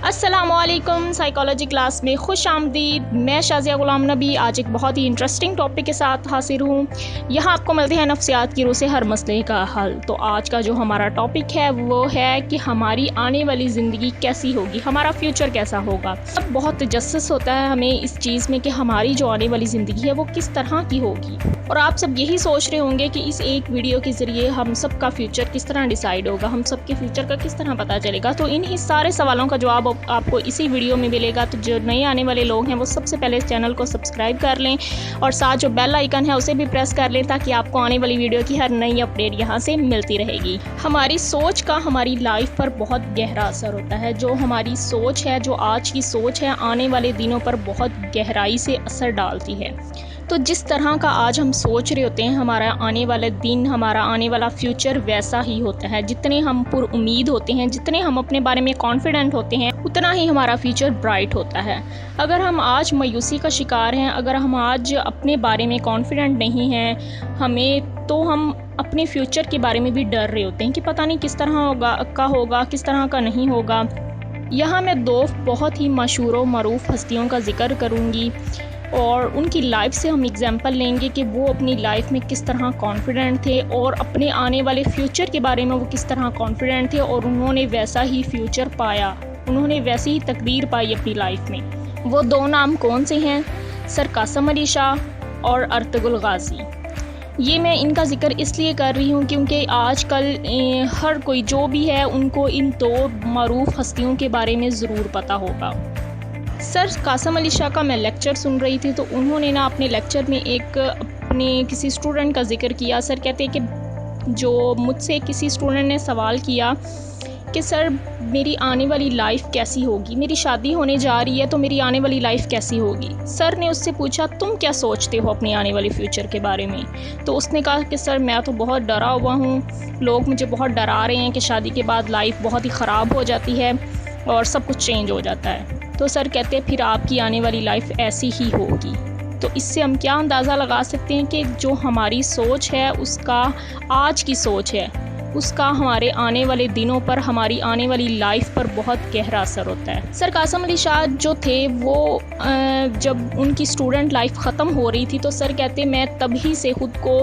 अस्सलामुअलैकुम, psychology class में खुश आमदीद। मैं शाज़िया गुलाम नबी आज एक बहुत ही इंटरेस्टिंग टॉपिक के साथ हाजिर हूँ। यहाँ आपको मिलते हैं नफ्सियात की रूह से हर मसले का हल। तो आज का जो हमारा टॉपिक है वो है कि हमारी आने वाली ज़िंदगी कैसी होगी, हमारा फ्यूचर कैसा होगा। अब बहुत तजस्सुस होता है हमें इस चीज़ में कि हमारी जो आने वाली ज़िंदगी है वो किस तरह की होगी। और आप सब यही सोच रहे होंगे कि इस एक वीडियो के ज़रिए हम सब का फ्यूचर किस तरह डिसाइड होगा, हम सब के फ्यूचर का किस तरह पता चलेगा। तो इन्हीं सारे सवालों का जवाब आपको इसी वीडियो में मिलेगा। तो जो नए आने वाले लोग हैं वो सबसे पहले इस चैनल को सब्सक्राइब कर लें और साथ जो बेल आइकन है उसे भी प्रेस कर लें ताकि आपको आने वाली वीडियो की हर नई अपडेट यहाँ से मिलती रहेगी। हमारी सोच का हमारी लाइफ पर बहुत गहरा असर होता है। जो हमारी सोच है, जो आज की सोच है, आने वाले दिनों पर बहुत गहराई से असर डालती है। तो जिस तरह का आज हम सोच रहे होते हैं, हमारा आने वाला दिन, हमारा आने वाला फ्यूचर वैसा ही होता है। जितने हम पुरुम्मीद होते हैं, जितने हम अपने बारे में कॉन्फिडेंट होते हैं, उतना ही हमारा फ्यूचर ब्राइट होता है। अगर हम आज मायूसी का शिकार हैं, अगर हम आज अपने बारे में कॉन्फिडेंट नहीं हैं तो हम अपने फ्यूचर के बारे में भी डर रहे होते हैं कि पता नहीं किस तरह होगा, किस तरह का नहीं होगा। यहाँ मैं दो बहुत ही मशहूर व मरूफ हस्तियों का जिक्र करूँगी और उनकी लाइफ से हम एग्जांपल लेंगे कि वो अपनी लाइफ में किस तरह कॉन्फिडेंट थे और अपने आने वाले फ्यूचर के बारे में वो किस तरह कॉन्फिडेंट थे और उन्होंने वैसा ही फ्यूचर पाया, उन्होंने वैसी ही तकदीर पाई अपनी लाइफ में। वो दो नाम कौन से हैं? सर कासिम अली शाह और अर्तुगरुल गाजी। ये मैं इनका जिक्र इसलिए कर रही हूँ क्योंकि आजकल हर कोई जो भी है उनको इन दो मरूफ हस्तियों के बारे में ज़रूर पता होगा। सर कासिम अली शाह का मैं लेक्चर सुन रही थी तो उन्होंने ना अपने लेक्चर में अपने किसी स्टूडेंट का जिक्र किया। सर कहते हैं कि जो मुझसे किसी स्टूडेंट ने सवाल किया कि सर मेरी आने वाली लाइफ कैसी होगी, मेरी शादी होने जा रही है तो मेरी आने वाली लाइफ कैसी होगी। सर ने उससे पूछा तुम क्या सोचते हो अपनी आने वाली फ्यूचर के बारे में? तो उसने कहा कि सर मैं तो बहुत डरा हुआ हूँ, लोग मुझे बहुत डरा रहे हैं कि शादी के बाद लाइफ बहुत ही ख़राब हो जाती है और सब कुछ चेंज हो जाता है। तो सर कहते हैं फिर आपकी आने वाली लाइफ ऐसी ही होगी। तो इससे हम क्या अंदाज़ा लगा सकते हैं कि जो हमारी सोच है, उसका आज की सोच है, उसका हमारे आने वाले दिनों पर, हमारी आने वाली लाइफ पर बहुत गहरा असर होता है। सर कासिम अली शाह जो थे वो जब उनकी स्टूडेंट लाइफ ख़त्म हो रही थी तो सर कहते मैं तभी से ख़ुद को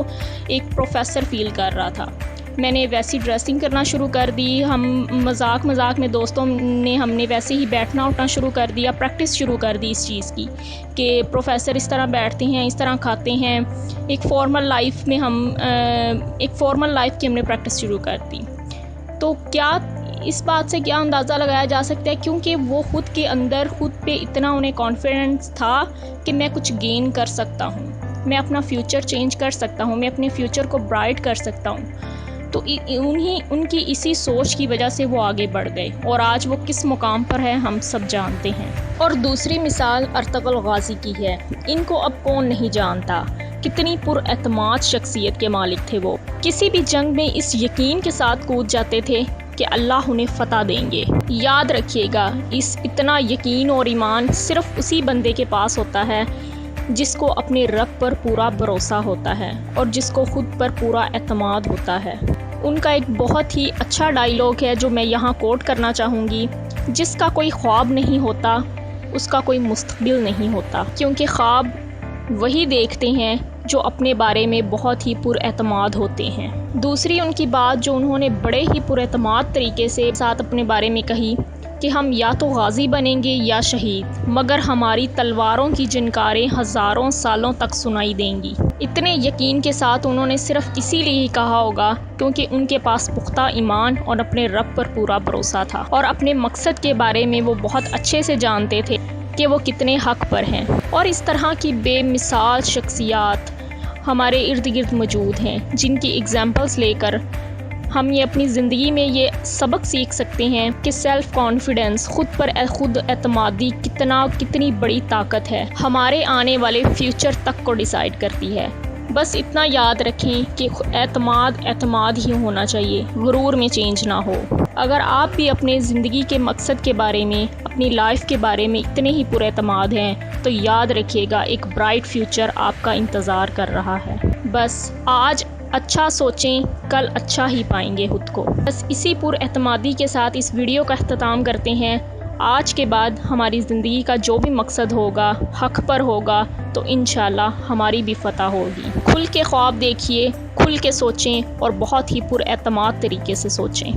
एक प्रोफेसर फील कर रहा था। मैंने वैसी ड्रेसिंग करना शुरू कर दी, हम मजाक में दोस्तों ने हमने वैसे ही बैठना उठना शुरू कर दिया, प्रैक्टिस शुरू कर दी इस चीज़ की कि प्रोफेसर इस तरह बैठते हैं, इस तरह खाते हैं। एक फॉर्मल लाइफ की हमने प्रैक्टिस शुरू कर दी। तो क्या इस बात से क्या अंदाज़ा लगाया जा सकता है? क्योंकि वो ख़ुद के अंदर ख़ुद पे इतना उन्हें कॉन्फिडेंस था कि मैं कुछ गेन कर सकता हूँ, मैं अपना फ्यूचर चेंज कर सकता हूँ, मैं अपने फ्यूचर को ब्राइट कर सकता हूँ। तो उनकी इसी सोच की वजह से वो आगे बढ़ गए और आज वो किस मुकाम पर है हम सब जानते हैं। और दूसरी मिसाल अर्तुगरुल गाजी की है। इनको अब कौन नहीं जानता, कितनी पुरएतमाद शख्सियत के मालिक थे वो। किसी भी जंग में इस यकीन के साथ कूद जाते थे कि अल्लाह उन्हें फ़तह देंगे। याद रखिएगा, इतना यकीन और ईमान सिर्फ़ उसी बंदे के पास होता है जिसको अपने रब पर पूरा भरोसा होता है और जिसको खुद पर पूरा एतमाद होता है। उनका एक बहुत ही अच्छा डायलॉग है जो मैं यहाँ कोट करना चाहूँगी, जिसका कोई ख्वाब नहीं होता उसका कोई मुस्तकबिल नहीं होता, क्योंकि ख्वाब वही देखते हैं जो अपने बारे में बहुत ही पुरएतमाद होते हैं। दूसरी उनकी बात जो उन्होंने बड़े ही पुरएतमाद तरीके से साथ अपने बारे में कही कि हम या तो गाजी बनेंगे या शहीद, मगर हमारी तलवारों की जिनकारें हज़ारों सालों तक सुनाई देंगी। इतने यकीन के साथ उन्होंने सिर्फ इसीलिए ही कहा होगा क्योंकि उनके पास पुख्ता ईमान और अपने रब पर पूरा भरोसा था और अपने मकसद के बारे में वो बहुत अच्छे से जानते थे कि वो कितने हक़ पर हैं। और इस तरह की बेमिसाल शख्सियात हमारे इर्द गिर्द मौजूद हैं जिनकी एग्जाम्पल्स लेकर हम ये अपनी ज़िंदगी में ये सबक सीख सकते हैं कि सेल्फ़ कॉन्फिडेंस, खुद एतमादी कितनी बड़ी ताकत है, हमारे आने वाले फ्यूचर तक को डिसाइड करती है। बस इतना याद रखें कि एतमाद ही होना चाहिए, गुरूर में चेंज ना हो। अगर आप भी अपने ज़िंदगी के मकसद के बारे में, अपनी लाइफ के बारे में इतने ही पुरएतमाद हैं तो याद रखिएगा एक ब्राइट फ्यूचर आपका इंतज़ार कर रहा है। بس آج اچھا سوچیں، کل اچھا ہی پائیں گے خود کو۔ بس اسی پر اعتمادی کے ساتھ اس ویڈیو کا اختتام کرتے ہیں۔ آج کے بعد ہماری زندگی کا جو بھی مقصد ہوگا حق پر ہوگا تو انشاءاللہ ہماری بھی فتح ہوگی۔ کھل کے خواب دیکھیے، کھل کے سوچیں اور بہت ہی پر اعتماد طریقے سے سوچیں۔